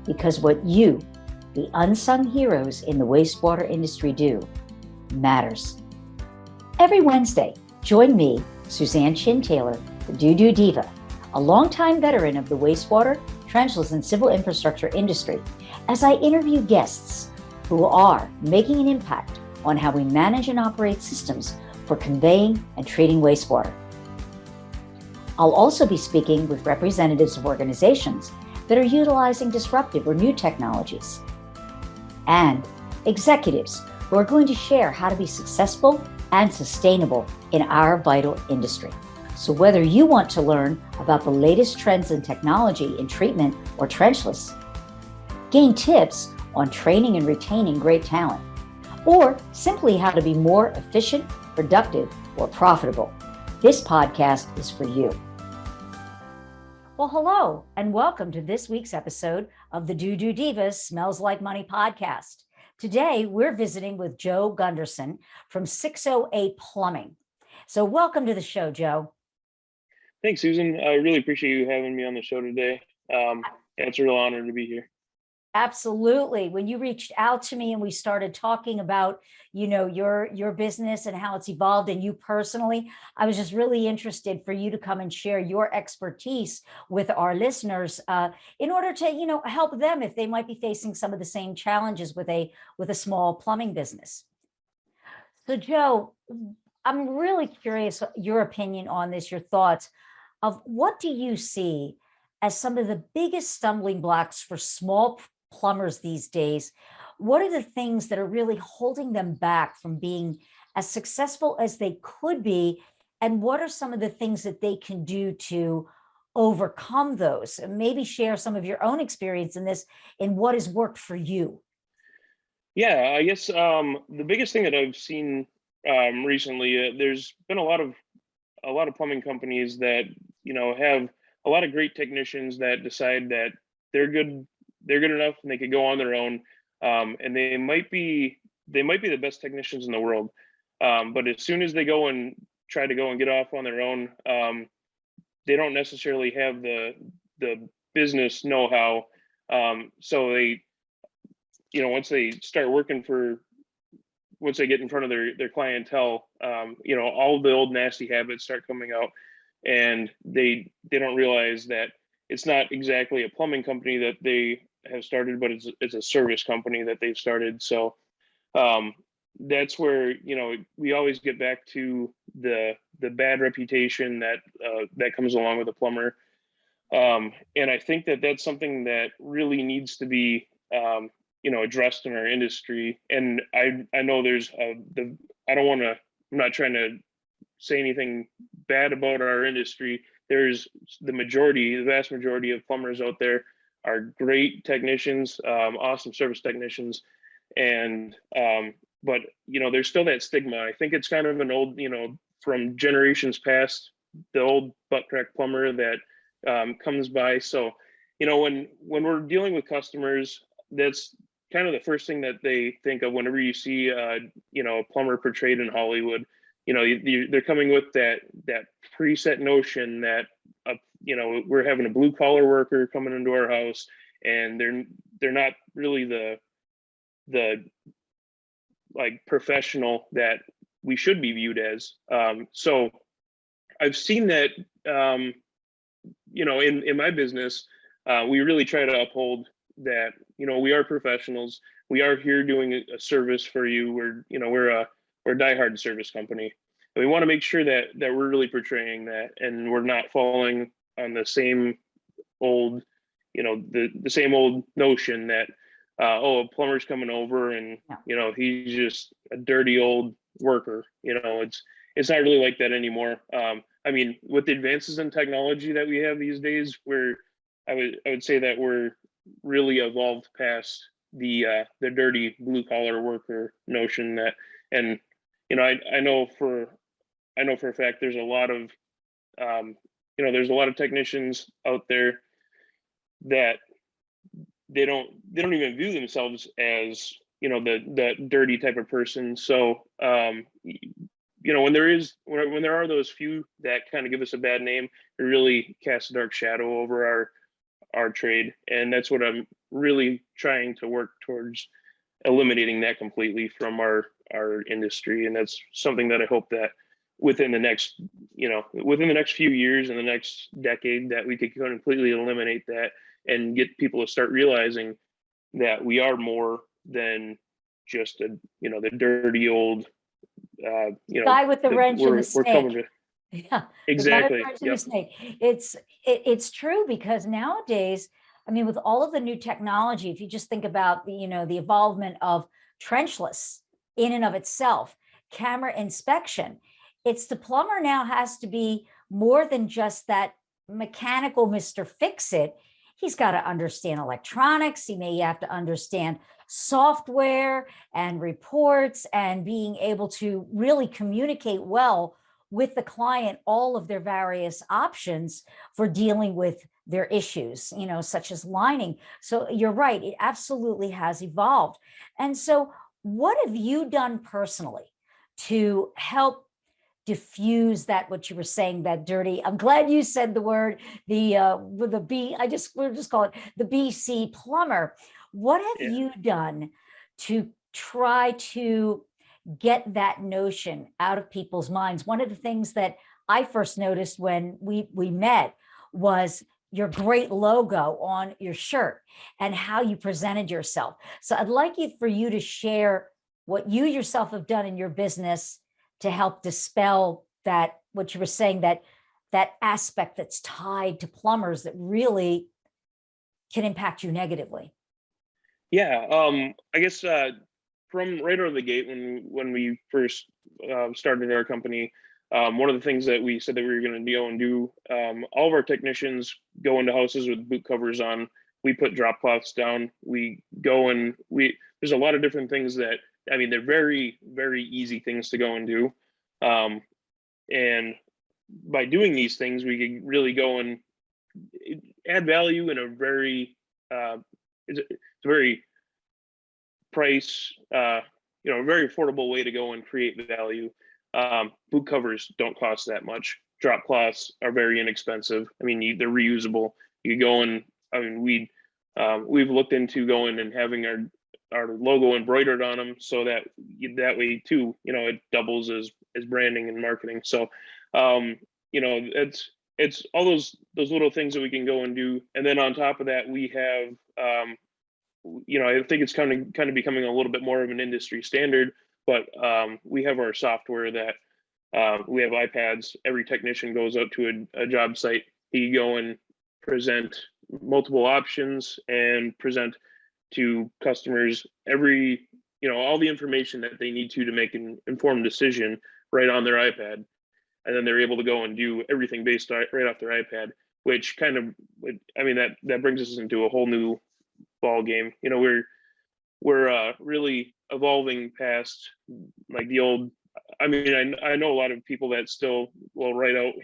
because what you, the unsung heroes in the wastewater industry, do matters. Every Wednesday, join me, Suzanne Chin Taylor, the DooDoo Diva, a longtime veteran of the wastewater, trenchless, and civil infrastructure industry, as I interview guests who are making an impact on how we manage and operate systems for conveying and treating wastewater. I'll also be speaking with representatives of organizations that are utilizing disruptive or new technologies, and executives who are going to share how to be successful and sustainable in our vital industry. So whether you want to learn about the latest trends in technology in treatment or trenchless, gain tips on training and retaining great talent, or simply how to be more efficient, productive, or profitable, this podcast is for you. Well, hello, and welcome to this week's episode of the DooDoo Divas Smells Like Money podcast. Today, we're visiting with Joe Gunderson from 608 Plumbing. So welcome to the show, Joe. Thanks, Susan. I really appreciate you having me on the show today. It's a real honor to be here. Absolutely. When you reached out to me and we started talking about, your business and how it's evolved and you personally, I was just really interested for you to come and share your expertise with our listeners in order to, help them if they might be facing some of the same challenges with a small plumbing business. So, Joe, I'm really curious your opinion on this, your thoughts of what do you see as some of the biggest stumbling blocks for small plumbers these days? What are the things that are really holding them back from being as successful as they could be? And what are some of the things that they can do to overcome those? And maybe share some of your own experience in this, in what has worked for you. Yeah, I guess the biggest thing that I've seen recently, there's been a lot of plumbing companies that have a lot of great technicians that decide that they're good enough and they could go on their own, and they might be the best technicians in the world, but as soon as they go and try to go and get off on their own, they don't necessarily have the business know-how, so they once they start once they get in front of their clientele, all of the old nasty habits start coming out, and they don't realize that it's not exactly a plumbing company that they have started, but it's a service company that they've started. So that's where we always get back to the bad reputation that comes along with a plumber, and I think that that's something that really needs to be addressed in our industry. And I know there's I'm not trying to say anything bad about our industry. There's the vast majority of plumbers out there are great technicians, awesome service technicians. And, but there's still that stigma. I think it's kind of an old, from generations past, the old butt crack plumber that comes by. So, when we're dealing with customers, that's kind of the first thing that they think of whenever you see a plumber portrayed in Hollywood. They're coming with that preset notion that we're having a blue collar worker coming into our house, and they're not really the like professional that we should be viewed as. So I've seen that in my business, we really try to uphold that we are professionals. We are here doing a service for you. We're a diehard service company, and we want to make sure that we're really portraying that, and we're not falling on the same old the same old notion that a plumber's coming over and he's just a dirty old worker. It's not really like that anymore. I mean, with the advances in technology that we have these days, I would say that we're really evolved past the dirty blue collar worker notion. That, and I know for a fact there's a lot of there's a lot of technicians out there that they don't even view themselves as the dirty type of person. So when there are those few that kind of give us a bad name, it really casts a dark shadow over our trade. And that's what I'm really trying to work towards eliminating that completely from our industry. And that's something that I hope that within the next, within the next few years and the next decade, that we could completely eliminate that and get people to start realizing that we are more than just the dirty old, Guy with the wrench and the we're coming snake. to. Yeah, the guy with the Exactly. wrench and the Yep. snake. It's true, because nowadays, I mean, with all of the new technology, if you just think about the involvement of trenchless in and of itself, camera inspection, it's the plumber now has to be more than just that mechanical Mr. Fix-It. He's got to understand electronics. He may have to understand software and reports, and being able to really communicate well with the client all of their various options for dealing with their issues, such as lining. So you're right, it absolutely has evolved. And so what have you done personally to help diffuse that, what you were saying, that dirty, I'm glad you said the word, with the B, we'll just call it the BC plumber. What have Yeah. you done to try to get that notion out of people's minds? One of the things that I first noticed when we met was your great logo on your shirt and how you presented yourself. So I'd like for you to share what you yourself have done in your business to help dispel that, what you were saying, that aspect that's tied to plumbers that really can impact you negatively. Yeah. I guess from right out of the gate, when we first started our company, one of the things that we said that we were going to go and do, all of our technicians go into houses with boot covers on. We put drop cloths down. We go and there's a lot of different things that, I mean, they're very, very easy things to go and do. And by doing these things, we can really go and add value in a very, it's a very price, a very affordable way to go and create value. Boot covers don't cost that much. Drop cloths are very inexpensive. I mean, they're reusable. You go and, I mean, we've looked into going and having our logo embroidered on them, so that way too, it doubles as branding and marketing. So, it's all those little things that we can go and do. And then on top of that, we have, I think it's kind of becoming a little bit more of an industry standard, but we have our software that we have iPads. Every technician goes out to a job site. He go and present multiple options and present to customers all the information that they need to make an informed decision right on their iPad. And then they're able to go and do everything based right off their iPad, which kind of, I mean, that brings us into a whole new ball game. We're really evolving past like the old. I mean, I know a lot of people that still will write out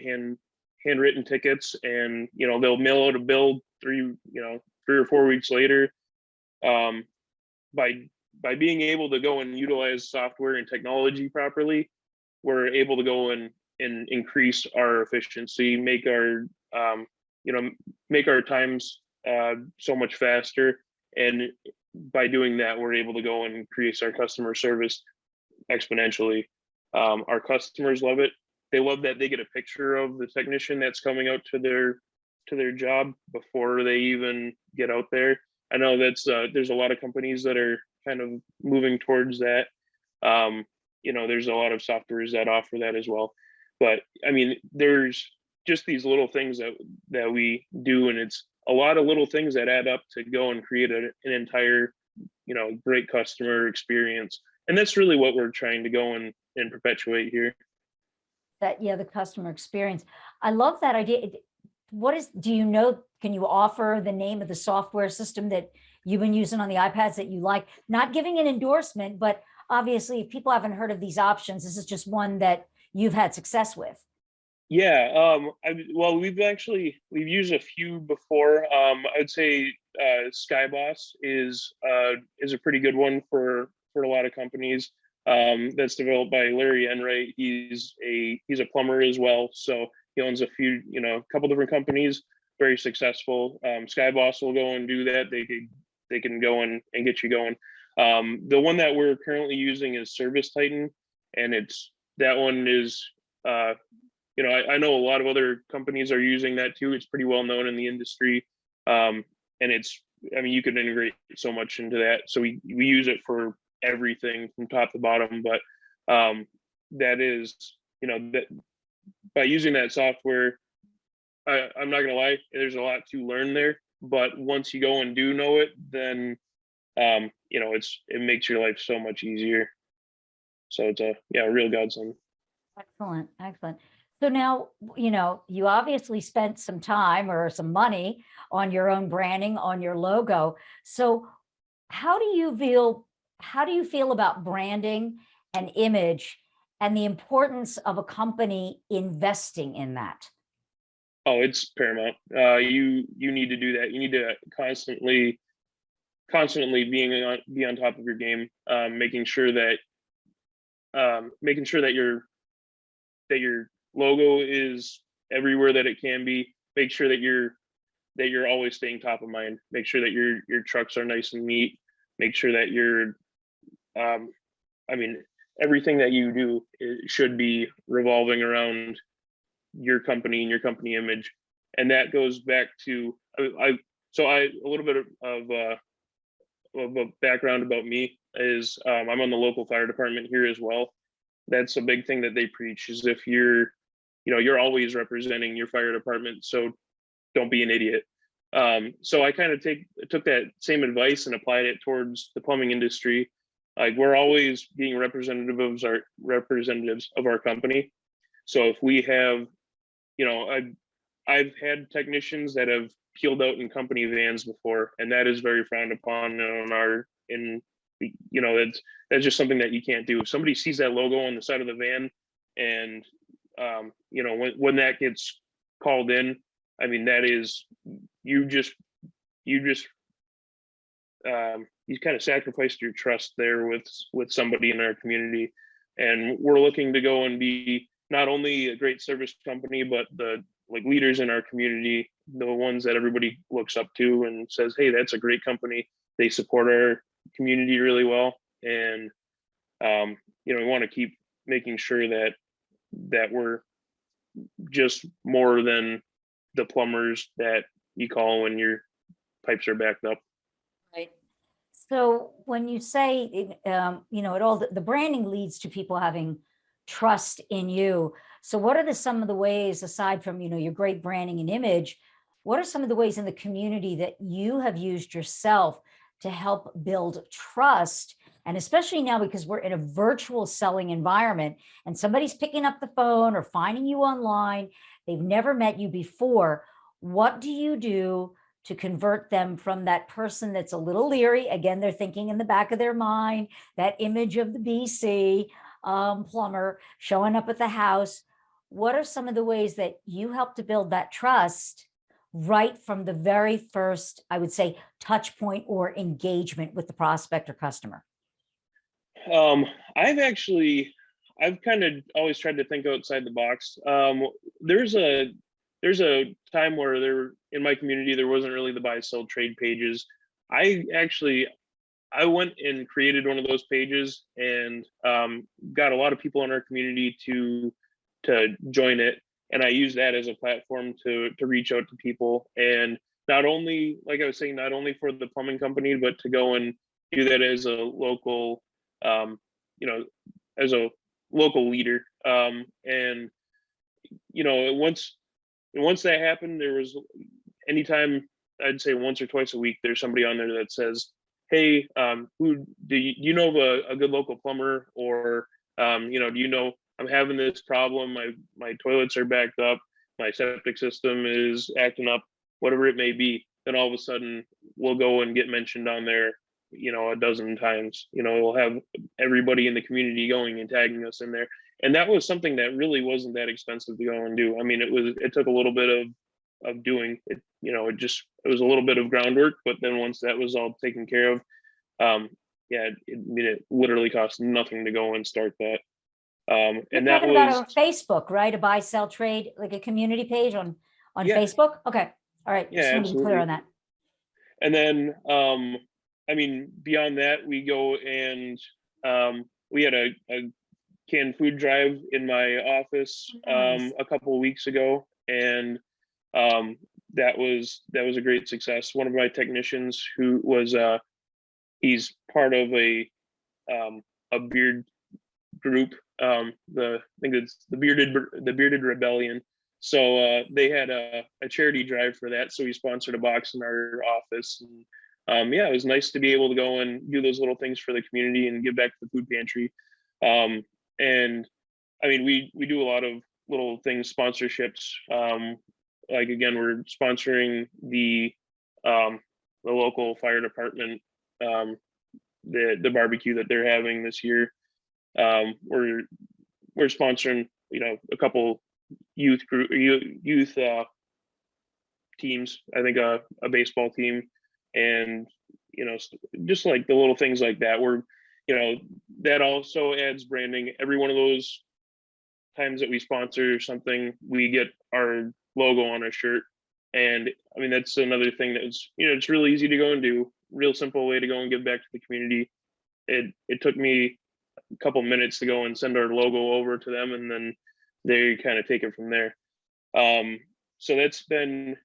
handwritten tickets, and they'll mail out a bill 3 or 4 weeks later. By being able to go and utilize software and technology properly, we're able to go and increase our efficiency, make our times so much faster. And by doing that, we're able to go and increase our customer service exponentially. Our customers love it. They love that they get a picture of the technician that's coming out to their job before they even get out there. I know that's there's a lot of companies that are kind of moving towards that. There's a lot of softwares that offer that as well. But I mean, there's just these little things that we do, and it's a lot of little things that add up to go and create an entire, great customer experience. And that's really what we're trying to go and perpetuate here. The customer experience. I love that idea. Can you offer the name of the software system that you've been using on the iPads that you like? Not giving an endorsement, but obviously if people haven't heard of these options, this is just one that you've had success with. Yeah, we've used a few before. I'd say Skyboss is a pretty good one for a lot of companies. That's developed by Larry Enright. He's a plumber as well, so he owns a couple different companies. Very successful. Skyboss will go and do that. they can go and get you going. The one that we're currently using is Service Titan, and that one is, I know a lot of other companies are using that too. It's pretty well known in the industry. And you could integrate so much into that. So we use it for everything from top to bottom, but that is, that by using that software, I'm not gonna lie, there's a lot to learn there, but once you go and do know it, then it makes your life so much easier. So it's a real godsend. Excellent, excellent. So now, you obviously spent some time or some money on your own branding, on your logo. So how do you feel about branding and image and the importance of a company investing in that? Oh, it's paramount. You need to do that. You need to constantly be on top of your game, making sure that your logo is everywhere that it can be. Make sure that you're always staying top of mind. Make sure that your trucks are nice and neat. Make sure that everything that you do should be revolving around your company and your company image. And that goes back to a little bit of a background about me is I'm on the local fire department here as well. That's a big thing that they preach, is if you're always representing your fire department, so don't be an idiot. So I kind of took that same advice and applied it towards the plumbing industry. Like, we're always being representatives of our company. So if we have, I've had technicians that have peeled out in company vans before, and that is very frowned upon that's just something that you can't do. If somebody sees that logo on the side of the van, and when that gets called in, that is, you kind of sacrificed your trust there with somebody in our community. And we're looking to go and be not only a great service company, but the leaders in our community, the ones that everybody looks up to and says, hey, that's a great company. They support our community really well. And we want to keep making sure that we're just more than the plumbers that you call when your pipes are backed up. Right. So when you say, the branding leads to people having trust in you. So what are some of the ways, aside from, your great branding and image, what are some of the ways in the community that you have used yourself to help build trust? And especially now, because we're in a virtual selling environment and somebody's picking up the phone or finding you online, they've never met you before. What do you do to convert them from that person that's a little leery? Again, they're thinking in the back of their mind, that image of the BC plumber showing up at the house. What are some of the ways that you help to build that trust right from the very first, I would say, touch point or engagement with the prospect or customer? I've kind of always tried to think outside the box. There's a time where in my community, there wasn't really the buy sell trade pages. I went and created one of those pages and got a lot of people in our community to join it. And I use that as a platform to reach out to people. And not only, like I was saying, not only for the plumbing company, but to go and do that as a local, as a local leader. And once that happened, there was, anytime, I'd say once or twice a week, there's somebody on there that says, hey, who do you know of a good local plumber? Or do you know, I'm having this problem, my toilets are backed up, my septic system is acting up, whatever it may be. Then all of a sudden we'll go and get mentioned on there, a dozen times. We'll have everybody in the community going and tagging us in there. And that was something that really wasn't that expensive to go and do. It took a little bit of doing it. It was a little bit of groundwork, but then once that was all taken care of, it literally cost nothing to go and start that. And that was on Facebook, right? A buy sell trade, like a community page on Facebook. Okay. All right. Yeah, just want to be clear absolutely. on that. And then I mean, beyond that, we go and we had a canned food drive in my office Nice. a couple of weeks ago, and um, that was a great success. One of my technicians who was he's part of a beard group. I think it's the Bearded Rebellion. So they had a charity drive for that. So he sponsored a box in our office. And yeah, it was nice to be able to go and do those little things for the community and give back to the food pantry. Um, and I mean, we do a lot of little things, sponsorships. Like again, we're sponsoring the local fire department, the barbecue that they're having this year. We're sponsoring, a couple youth teams. I think a baseball team, and just like the little things like that. That also adds branding. Every one of those times that we sponsor something, we get our logo on a shirt. And I mean, that's another thing that's, it's really easy to go and do. Real simple way to go and give back to the community. It took me a couple minutes to go and send our logo over to them, and then they kind of take it from there. So that's been,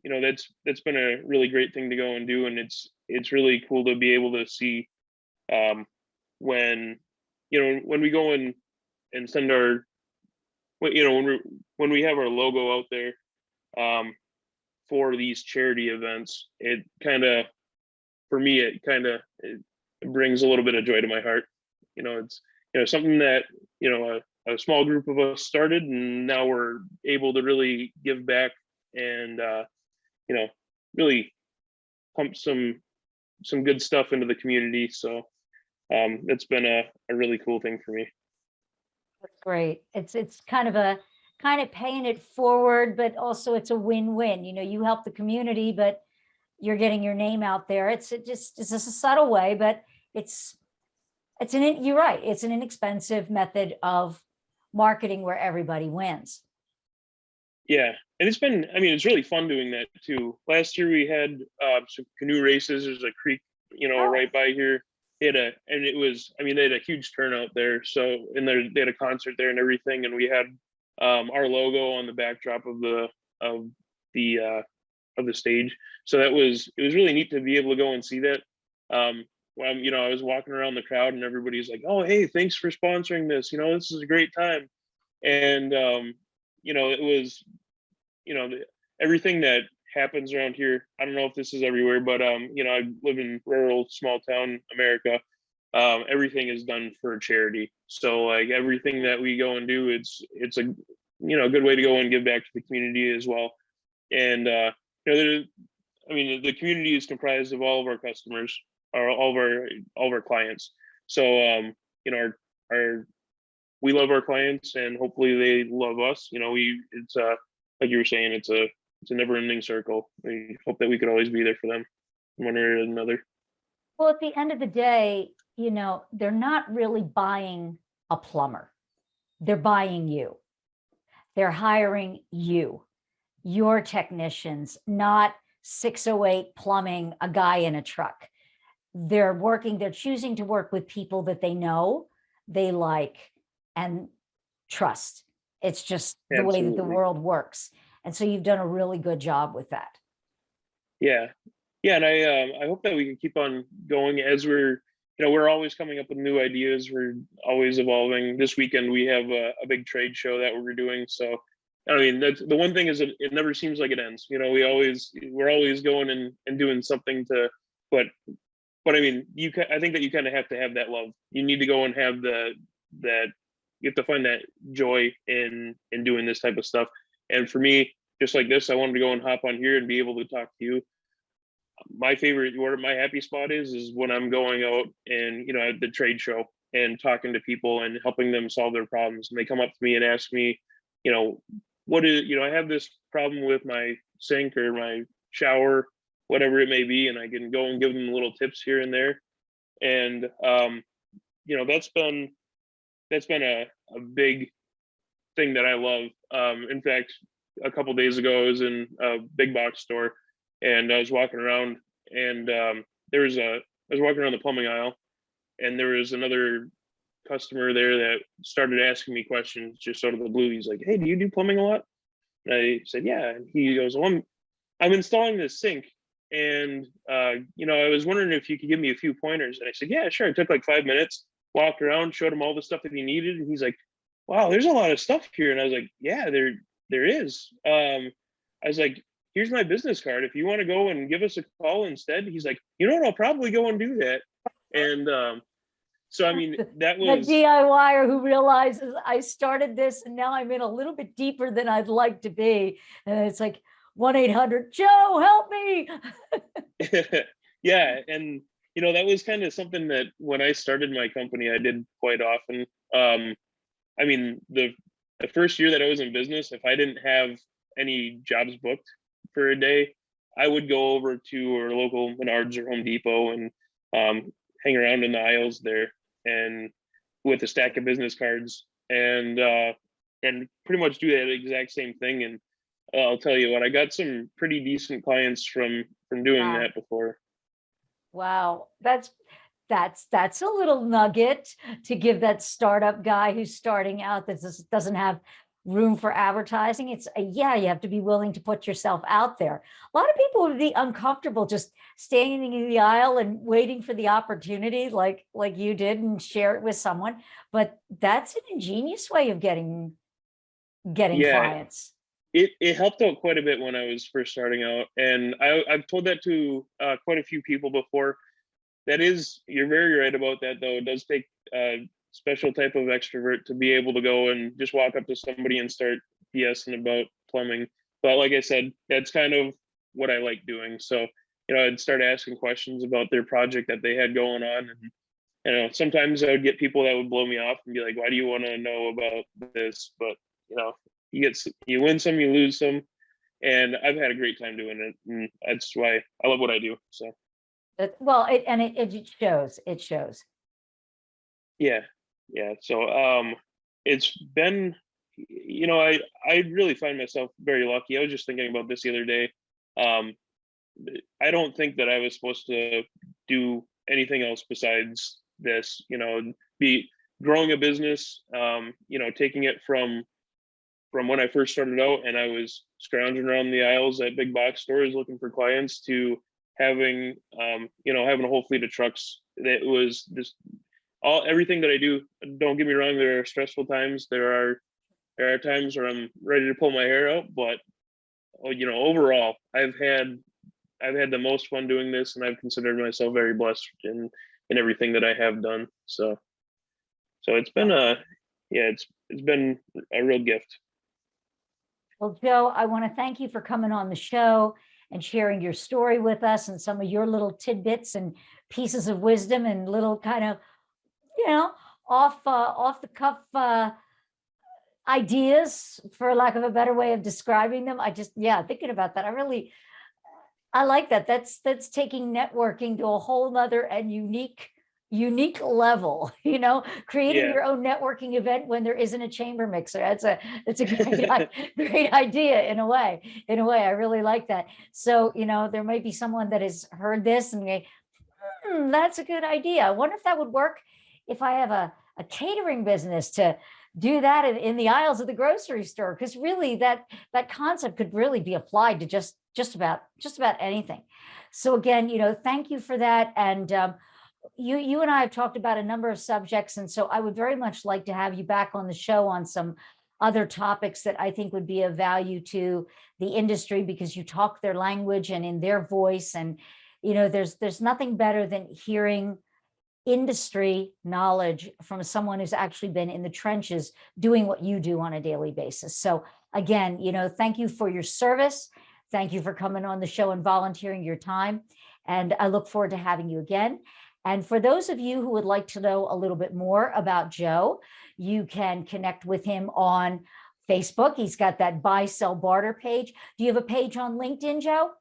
that's been a really great thing to go and do, and it's really cool to be able to see when when we go and send our when we have our logo out there for these charity events. It kind of, for me, it brings a little bit of joy to my heart. It's something that a small group of us started, and now we're able to really give back and really pump some good stuff into the community. So it's been a really cool thing for me. That's great. It's kind of paying it forward, but also it's a win-win. You help the community, but you're getting your name out there. It's just a subtle way, but you're right. It's an inexpensive method of marketing where everybody wins. Yeah, and it's really fun doing that too. Last year we had some canoe races. There's a creek, right by here. They had they had a huge turnout there. So, and they had a concert there and everything, and we had our logo on the backdrop of the stage. So it was really neat to be able to go and see that. When I was walking around the crowd, and everybody's like, "Oh, hey, thanks for sponsoring this. This is a great time." And it was, everything that happens around here. I don't know if this is everywhere, but I live in rural, small town America. Everything is done for charity. So like everything that we go and do, it's a good way to go and give back to the community as well. And the community is comprised of all of our customers, or all of our clients. So our we love our clients, and hopefully they love us. It's like you were saying, it's a never-ending circle. We hope that we could always be there for them, one way or another. Well, at the end of the day, they're not really buying a plumber. They're buying you. They're hiring you, your technicians, not 608 plumbing, a guy in a truck. They're choosing to work with people that they know, they like, and trust. It's just the way that the world works. And so you've done a really good job with that. Yeah. And I hope that we can keep on going as we're always coming up with new ideas. We're always evolving. This weekend we have a big trade show that we're doing. So I mean, that's the one thing, is it never seems like it ends. We're always going and doing something but I mean, I think that you kind of have to have that love. You need to go and have you have to find that joy in doing this type of stuff. And for me, just like this, I wanted to go and hop on here and be able to talk to you. My favorite, where my happy spot is when I'm going out and, at the trade show and talking to people and helping them solve their problems. And they come up to me and ask me, I have this problem with my sink or my shower, whatever it may be. And I can go and give them little tips here and there. And, that's been a big thing that I love. In fact, a couple days ago, I was in a big box store, and I was walking around, and there was a was walking around the plumbing aisle, and there was another customer there that started asking me questions just out of the blue. He's like, "Hey, do you do plumbing a lot?" And I said, "Yeah." And he goes, "Well, I'm installing this sink, and I was wondering if you could give me a few pointers." And I said, "Yeah, sure." It took like 5 minutes. Walked around, showed him all the stuff that he needed, and he's like, "Wow, there's a lot of stuff here." And I was like, "Yeah, there is." I was like, "Here's my business card. If you want to go and give us a call instead." He's like, "You know what? I'll probably go and do that." And so I mean, that The was DIYer who realizes I started this and now I'm in a little bit deeper than I'd like to be. And it's like 1-800-JOE, help me. yeah, and that was kind of something that when I started my company, I did quite often. I mean, the first year that I was in business, if I didn't have any jobs booked for a day, I would go over to our local Menards or Home Depot and hang around in the aisles there and with a stack of business cards and pretty much do that exact same thing. And I'll tell you what, I got some pretty decent clients from doing Wow. that before. Wow. That's a little nugget to give that startup guy who's starting out that doesn't have room for advertising. It's yeah, you have to be willing to put yourself out there. A lot of people would be uncomfortable just standing in the aisle and waiting for the opportunity like you did and share it with someone. But that's an ingenious way of getting Yeah, clients. it helped out quite a bit when I was first starting out, and I've told that to quite a few people before. That is, you're very right about that, though. It does take a special type of extrovert to be able to go and just walk up to somebody and start BSing about plumbing. But like I said, that's kind of what I like doing. So, I'd start asking questions about their project that they had going on. And, sometimes I would get people that would blow me off and be like, "Why do you want to know about this?" But, you win some, you lose some. And I've had a great time doing it. And that's why I love what I do. So. Well, it shows. It shows. Yeah. Yeah. So it's been, I really find myself very lucky. I was just thinking about this the other day. Um I don't think that I was supposed to do anything else besides this, be growing a business, taking it from when I first started out and I was scrounging around the aisles at big box stores looking for clients to having having a whole fleet of trucks. That was just everything that I do. Don't get me wrong, there are stressful times. There are times where I'm ready to pull my hair out, but overall I've had the most fun doing this, and I've considered myself very blessed in everything that I have done. So it's been it's been a real gift. Well, Joe, I want to thank you for coming on the show and sharing your story with us and some of your little tidbits and pieces of wisdom and little kind of, off the cuff ideas, for lack of a better way of describing them. Thinking about that, I like that. That's taking networking to a whole nother and unique level, creating Yeah. your own networking event when there isn't a chamber mixer. That's a great idea in a way. I really like that. So, there might be someone that has heard this and they, that's a good idea. I wonder if that would work if I have a catering business to do that in the aisles of the grocery store, because really that concept could really be applied to just about anything. So again, thank you for that. And you and I have talked about a number of subjects, and so I would very much like to have you back on the show on some other topics that I think would be of value to the industry, because you talk their language and in their voice. And there's nothing better than hearing industry knowledge from someone who's actually been in the trenches doing what you do on a daily basis. So again, thank you for your service. Thank you for coming on the show and volunteering your time. And I look forward to having you again. And for those of you who would like to know a little bit more about Joe, you can connect with him on Facebook. He's got that buy, sell, barter page. Do you have a page on LinkedIn, Joe?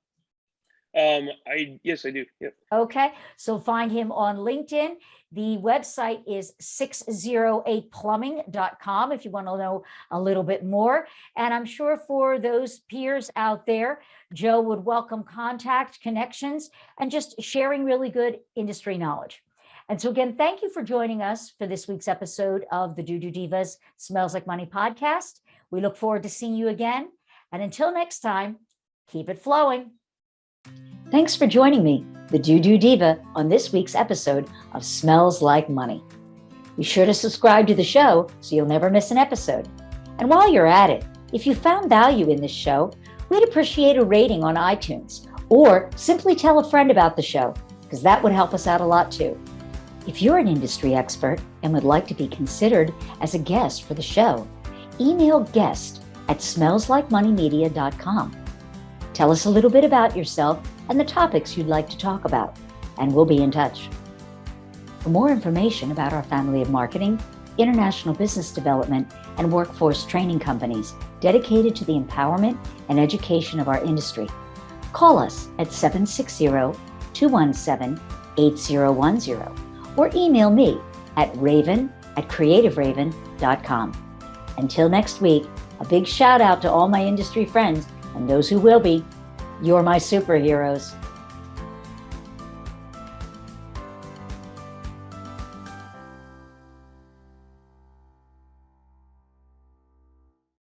Yes, I do. Yep. Okay, so find him on LinkedIn. The website is 608plumbing.com if you want to know a little bit more. And I'm sure for those peers out there, Joe would welcome contact, connections, and just sharing really good industry knowledge. And so again, thank you for joining us for this week's episode of the DooDoo Divas Smells Like Money podcast. We look forward to seeing you again. And until next time, keep it flowing. Thanks for joining me, the DooDoo Diva, on this week's episode of Smells Like Money. Be sure to subscribe to the show so you'll never miss an episode. And while you're at it, if you found value in this show, we'd appreciate a rating on iTunes, or simply tell a friend about the show, because that would help us out a lot too. If you're an industry expert and would like to be considered as a guest for the show, email guest@smellslikemoneymedia.com. Tell us a little bit about yourself and the topics you'd like to talk about, and we'll be in touch. For more information about our family of marketing, international business development, and workforce training companies dedicated to the empowerment and education of our industry, call us at 760-217-8010 or email me at raven@creativeraven.com. Until next week, a big shout out to all my industry friends and those who will be. You're my superheroes.